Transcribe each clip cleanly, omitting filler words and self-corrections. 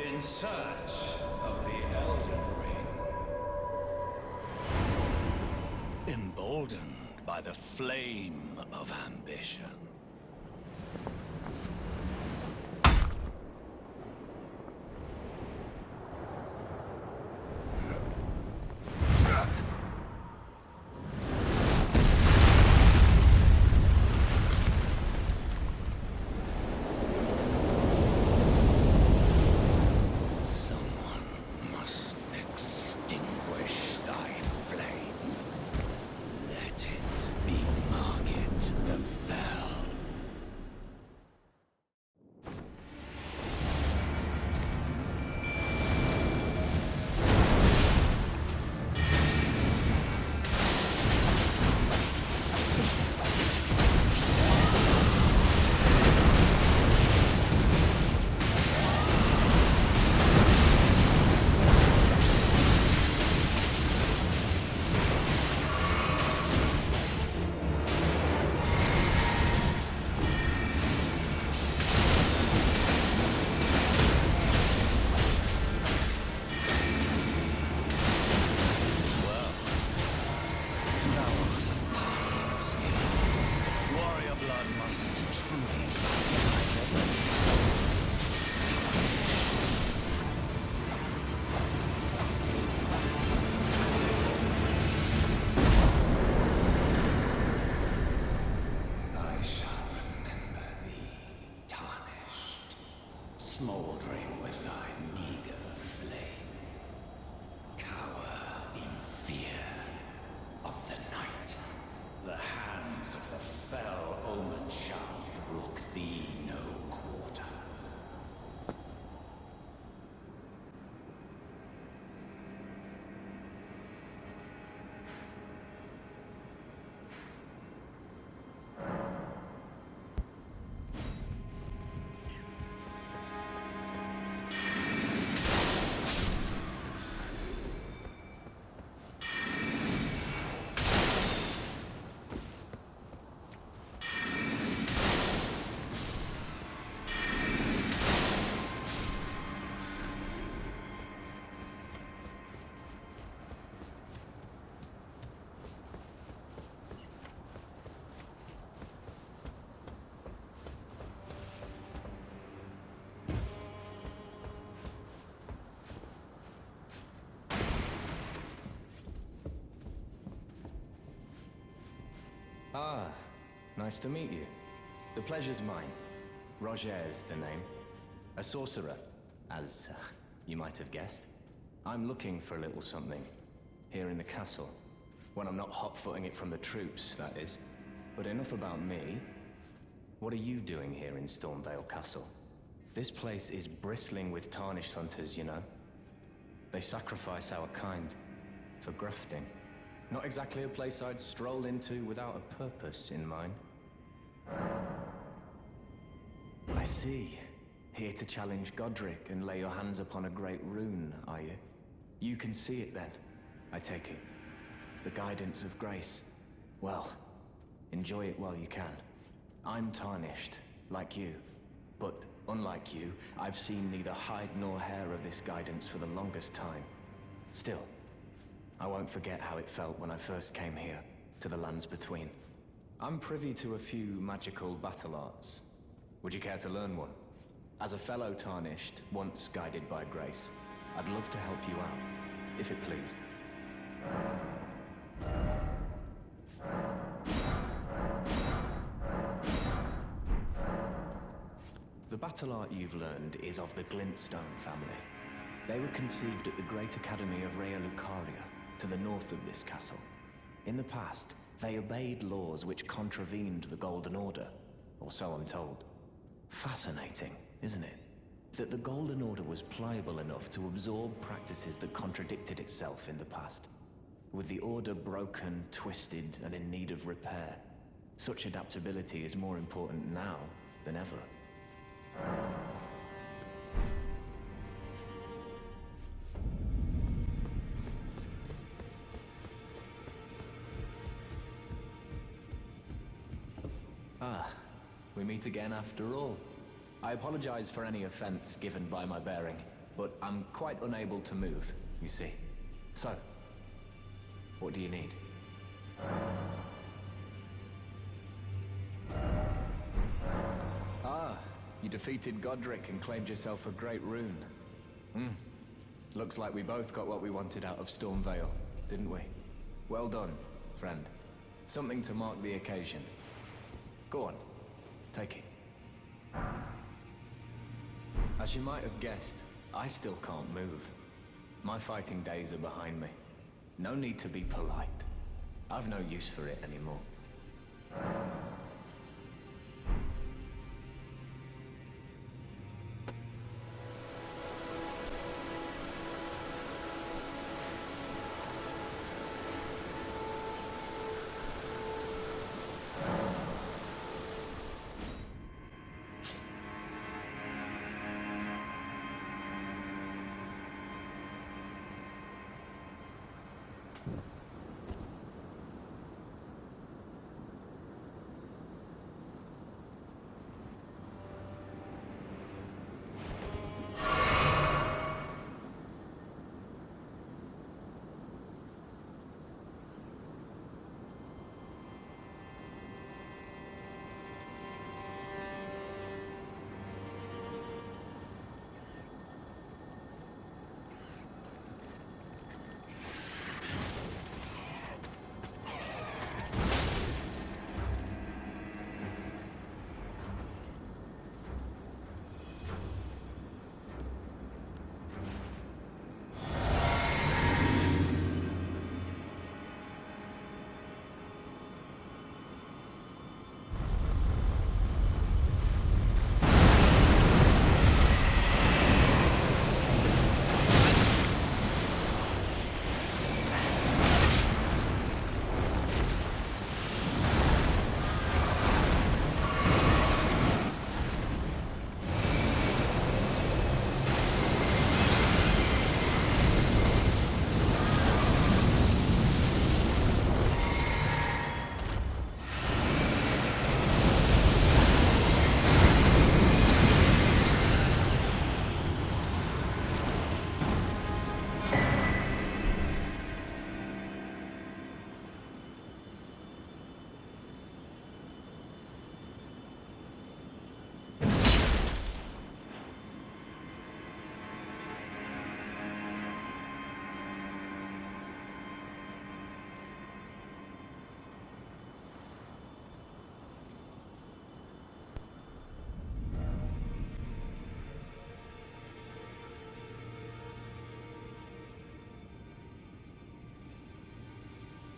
In search of the Elden Ring. Emboldened by the flame of ambition. Smoldering with thy meager flame, cower in fear of the night. The hands of the fell omen shall brook thee no quarter. Ah, nice to meet you. The pleasure's mine. Rogier's the name. A sorcerer, as you might have guessed. I'm looking for a little something, here in the castle. When I'm not hot-footing it from the troops, that is. But enough about me. What are you doing here in Stormvale Castle? This place is bristling with tarnished hunters, you know. They sacrifice our kind for grafting. Not exactly a place I'd stroll into without a purpose in mind. I see. Here to challenge Godric and lay your hands upon a great rune, are you? You can see it then, I take it. The guidance of grace. Well, enjoy it while you can. I'm tarnished, like you. But unlike you, I've seen neither hide nor hair of this guidance for the longest time. Still, I won't forget how it felt when I first came here, to the lands between. I'm privy to a few magical battle arts. Would you care to learn one? As a fellow Tarnished, once guided by grace, I'd love to help you out, if it please. The battle art you've learned is of the Glintstone family. They were conceived at the Great Academy of Rhea Lucaria, to the north of this castle. In the past, they obeyed laws which contravened the Golden Order, or so I'm told. Fascinating, isn't it? That the Golden Order was pliable enough to absorb practices that contradicted itself in the past. With the Order broken, twisted, and in need of repair, such adaptability is more important now than ever. Ah, we meet again after all. I apologize for any offense given by my bearing. but I'm quite unable to move, you see. So, what do you need? Ah, you defeated Godric and claimed yourself a great rune. Looks like we both got what we wanted out of Stormvale, didn't we? Well done, friend. Something to mark the occasion. Go on, take it. As you might have guessed, I still can't move. My fighting days are behind me. No need to be polite. I've no use for it anymore.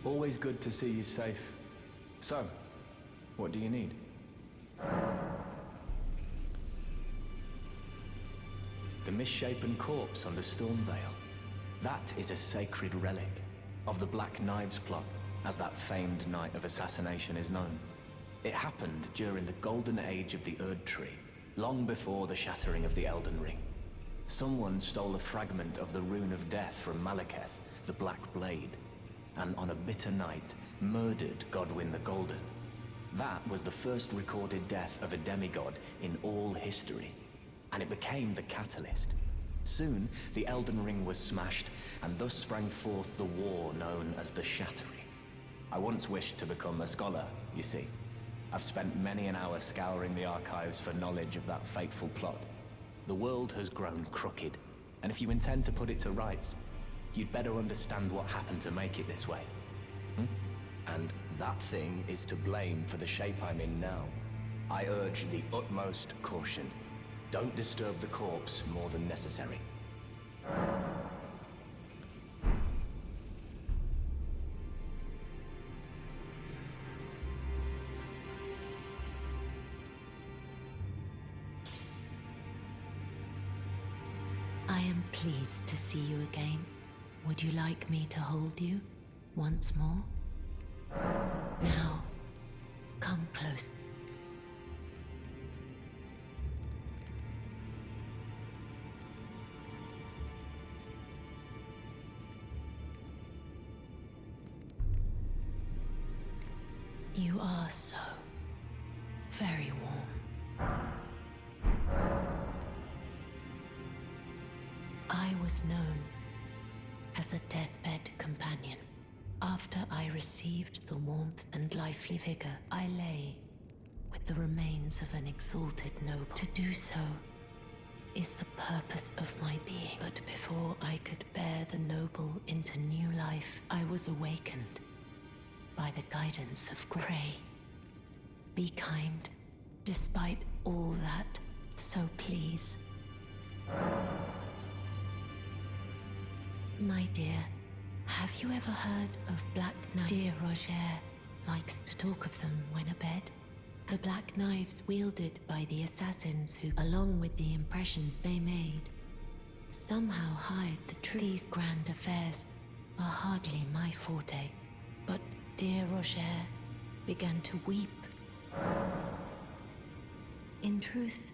Always good to see you safe. So, what do you need? The misshapen corpse under Stormvale. That is a sacred relic of the Black Knives plot, as that famed night of assassination is known. It happened during the golden age of the Erd Tree, long before the shattering of the Elden Ring. Someone stole a fragment of the Rune of Death from Malekith, the Black Blade, and on a bitter night, murdered Godwyn the Golden. That was the first recorded death of a demigod in all history, and it became the catalyst. Soon, the Elden Ring was smashed, and thus sprang forth the war known as the Shattering. I once wished to become a scholar, you see. I've spent many an hour scouring the archives for knowledge of that fateful plot. The world has grown crooked, and if you intend to put it to rights, you'd better understand what happened to make it this way. And that thing is to blame for the shape I'm in now. I urge the utmost caution. Don't disturb the corpse more than necessary. I am pleased to see you again. Would you like me to hold you once more? Now, come close. You are so very warm. was known as a deathbed companion. After I received the warmth and lively vigor, I lay with the remains of an exalted noble. To do so is the purpose of my being. But before I could bear the noble into new life, I was awakened by the guidance of Pray. Be kind, despite all that, so please. My dear, have you ever heard of Black Knives? Dear Rogier likes to talk of them when abed. The black knives wielded by the assassins who, along with the impressions they made, somehow hide the truth. These grand affairs are hardly my forte, but dear Rogier began to weep. In truth,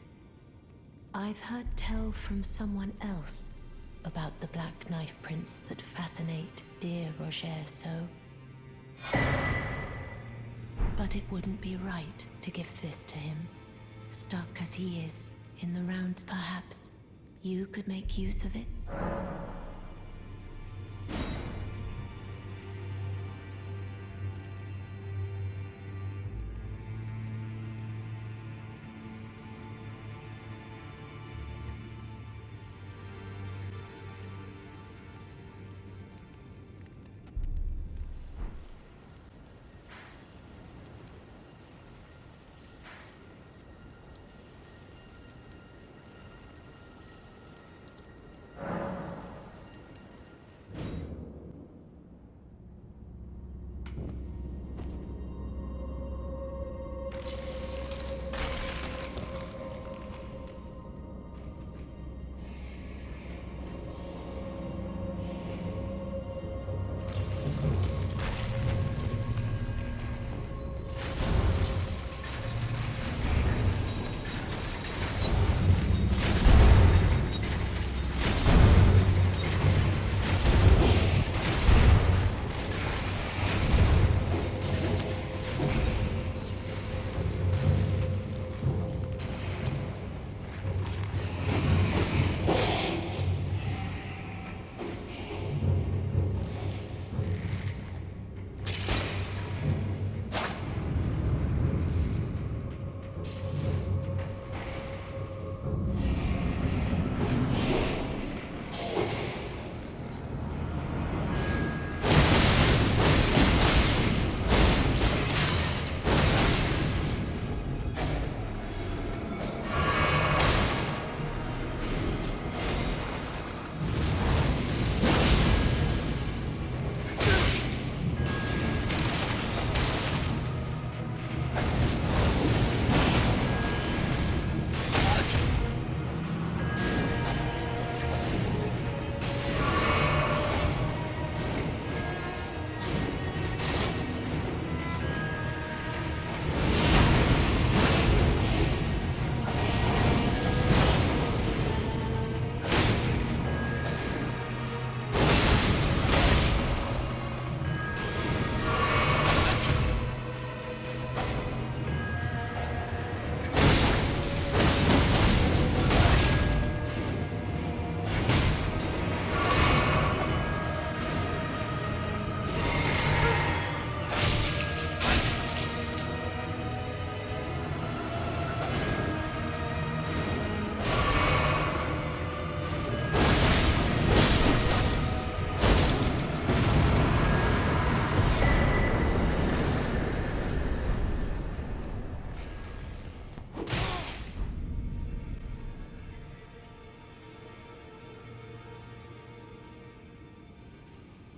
I've heard tell from someone else about the black knife prints that fascinate dear Rogier so. But it wouldn't be right to give this to him. Stuck as he is in the round, perhaps you could make use of it?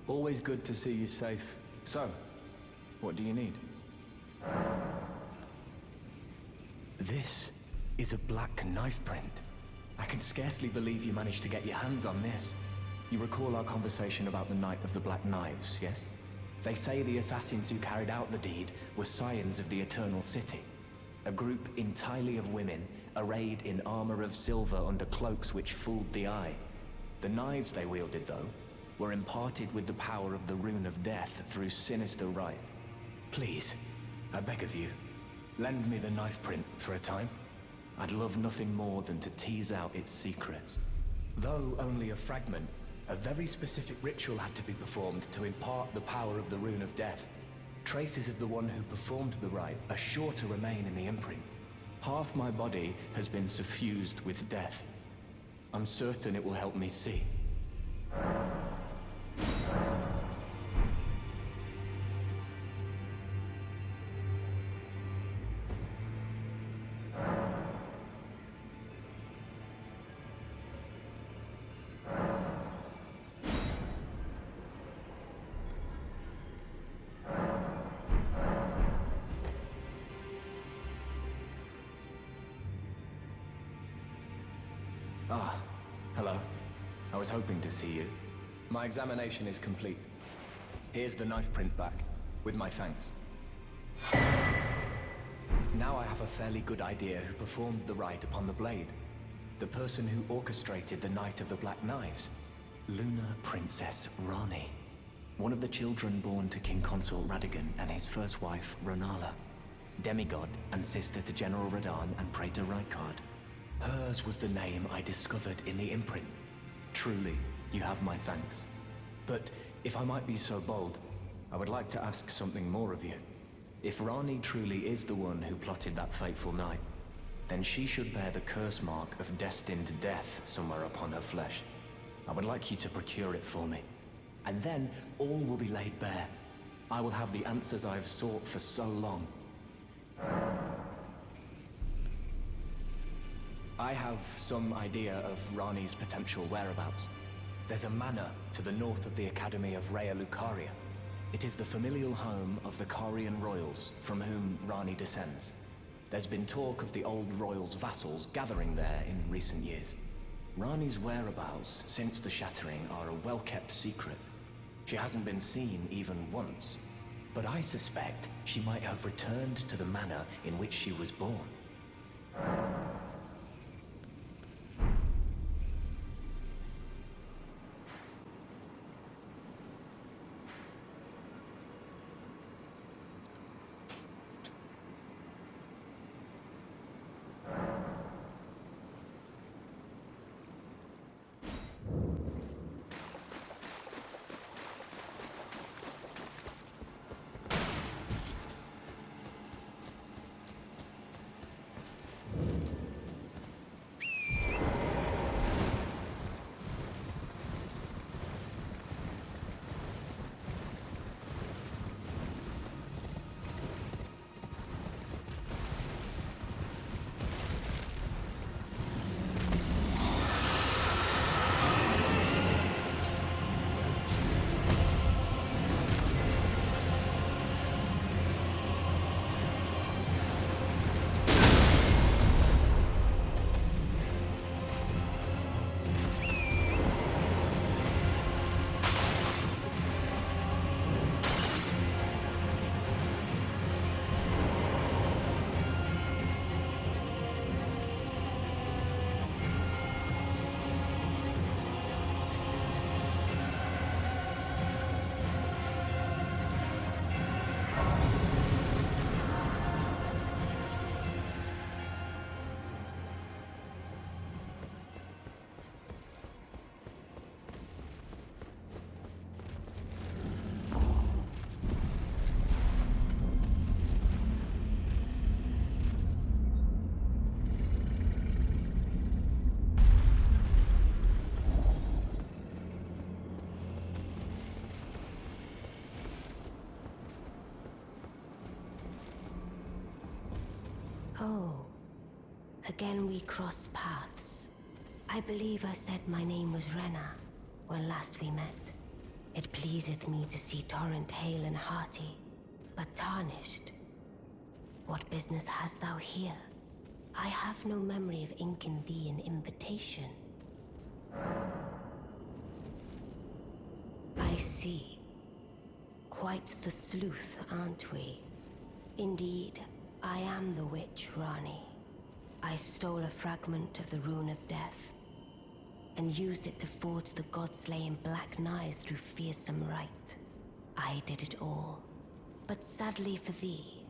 Always good to see you safe. So, what do you need? This is a black knife print. I can scarcely believe you managed to get your hands on this. You recall our conversation about the Night of the Black Knives, yes? They say the assassins who carried out the deed were scions of the Eternal City. A group entirely of women, arrayed in armor of silver under cloaks which fooled the eye. The knives they wielded, though, were imparted with the power of the Rune of Death through sinister rite. Please, I beg of you, lend me the knife print for a time. I'd love nothing more than to tease out its secrets. Though only a fragment, a very specific ritual had to be performed to impart the power of the Rune of Death. Traces of the one who performed the rite are sure to remain in the imprint. Half my body has been suffused with death. I'm certain it will help me see. Ah, hello. I was hoping to see you. My examination is complete. Here's the knife print back, with my thanks. Now I have a fairly good idea who performed the rite upon the blade. The person who orchestrated the Night of the Black Knives. Lunar Princess RANNI. One of the children born to King Consort Radagon and his first wife, Ronala. Demigod and sister to General Radahn and Praetor Rykard. Hers was the name I discovered in the imprint. Truly, you have my thanks. But if I might be so bold, I would like to ask something more of you. If RANNI truly is the one who plotted that fateful night, then she should bear the curse mark of destined death somewhere upon her flesh. I would like you to procure it for me. And then all will be laid bare. I will have the answers I have sought for so long. I have some idea of RANNI's potential whereabouts. There's a manor to the north of the Academy of Rhea Lucaria. It is the familial home of the Carian royals, from whom RANNI descends. There's been talk of the old royals' vassals gathering there in recent years. RANNI's whereabouts since the shattering are a well-kept secret. She hasn't been seen even once, but I suspect she might have returned to the manor in which she was born. Oh, again we cross paths. I believe I said my name was Rena when last we met. It pleaseth me to see Torrent hale and hearty, but tarnished. What business hast thou here? I have no memory of inking thee an invitation. I see. Quite the sleuth, aren't we? Indeed, I am the witch RANNI. I stole a fragment of the Rune of Death and used it to forge the god-slaying black knives through fearsome rite. I did it all. But sadly for thee,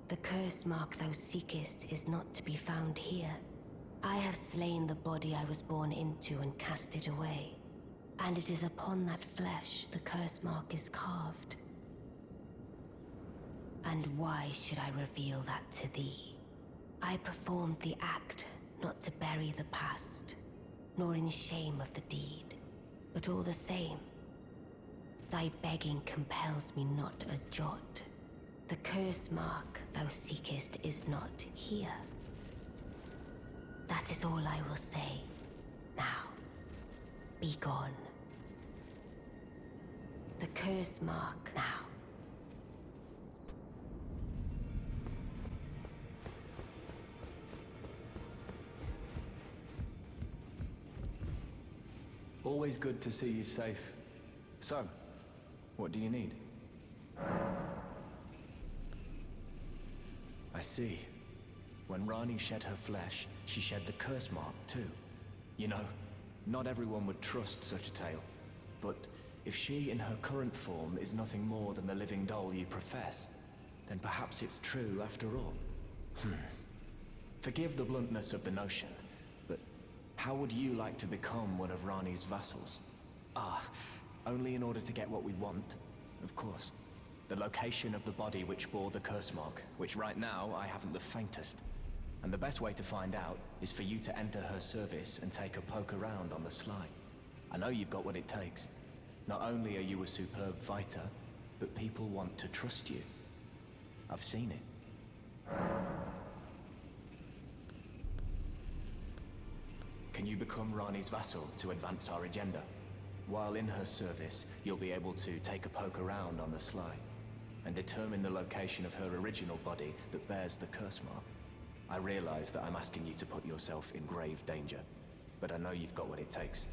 the curse mark thou seekest is not to be found here. I have slain the body I was born into and cast it away. And it is upon that flesh the curse mark is carved. And why should I reveal that to thee? I performed the act not to bury the past, nor in shame of the deed, but all the same, thy begging compels me not a jot. The curse mark thou seekest is not here. That is all I will say. Now, be gone. The curse mark now. Always good to see you safe. So, what do you need? I see. When RANNI shed her flesh, she shed the curse mark too. You know, not everyone would trust such a tale. But if she in her current form is nothing more than the living doll you profess, then perhaps it's true after all. Forgive the bluntness of the notion, but how would you like to become one of RANNI's vassals? Only in order to get what we want, of course. The location of the body which bore the curse mark, which right now I haven't the faintest. And the best way to find out is for you to enter her service and take a poke around on the sly. I know you've got what it takes. Not only are you a superb fighter, but people want to trust you. I've seen it. Can you become RANNI's vassal to advance our agenda? While in her service, you'll be able to take a poke around on the sly and determine the location of her original body that bears the curse mark. I realize that I'm asking you to put yourself in grave danger, but I know you've got what it takes.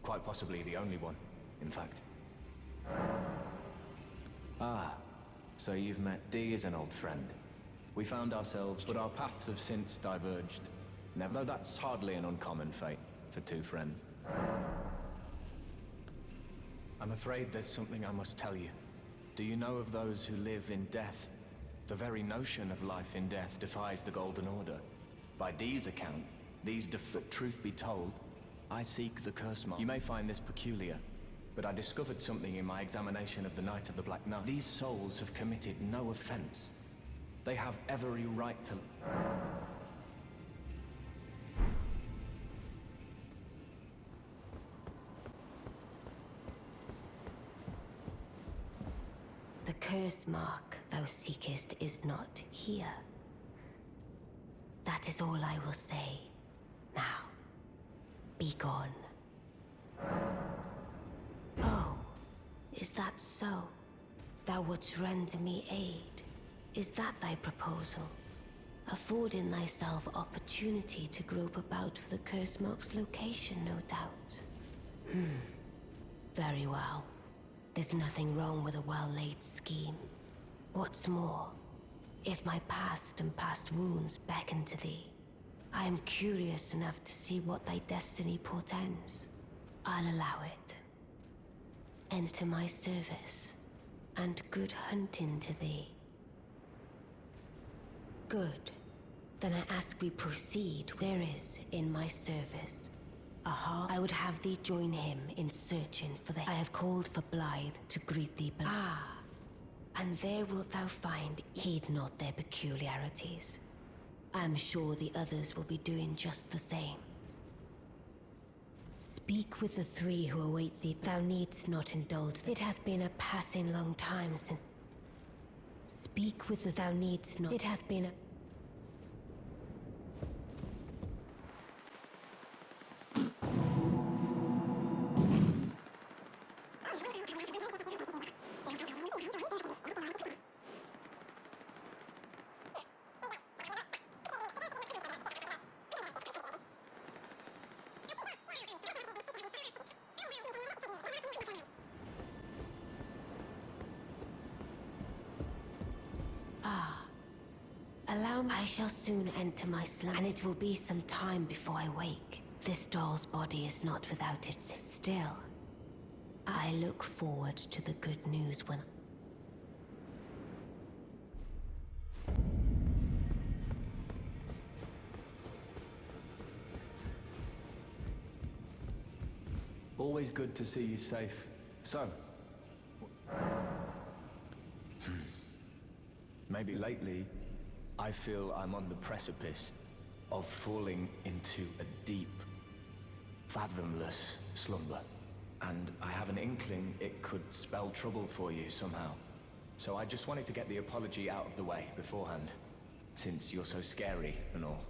Quite possibly the only one, in fact. So you've met Dee as an old friend. We found ourselves, but our paths have since diverged. Never, though that's hardly an uncommon fate for two friends. I'm afraid there's something I must tell you. Do you know of those who live in death? The very notion of life in death defies the Golden Order. By Dee's account, truth be told, I seek the curse mark. You may find this peculiar, but I discovered something in my examination of the Night of the Black Knight. These souls have committed no offense. They have every right to... The curse mark thou seekest is not here. That is all I will say. Now, be gone. Oh, is that so? Thou wouldst render me aid. Is that thy proposal? Affording thyself opportunity to grope about for the curse mark's location, no doubt. Very well. There's nothing wrong with a well-laid scheme. What's more, if my past and past wounds beckon to thee, I am curious enough to see what thy destiny portends. I'll allow it. Enter my service, and good hunting to thee. Good. Then I ask we proceed. There is, in my service, I would have thee join him in searching for the... I have called for Blythe to greet thee. And there wilt thou find, heed not their peculiarities. I am sure the others will be doing just the same. Speak with the three who await thee. Thou needst not indulge them. It hath been a passing long time since... Speak with the... Thou needst not... It hath been a... Allow me. I shall soon enter my slumber, and it will be some time before I wake. This doll's body is not without its... Still, I look forward to the good news when... Always good to see you safe. So, maybe lately, I feel I'm on the precipice of falling into a deep, fathomless slumber. And I have an inkling it could spell trouble for you somehow. So I just wanted to get the apology out of the way beforehand, since you're so scary and all.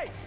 Hey!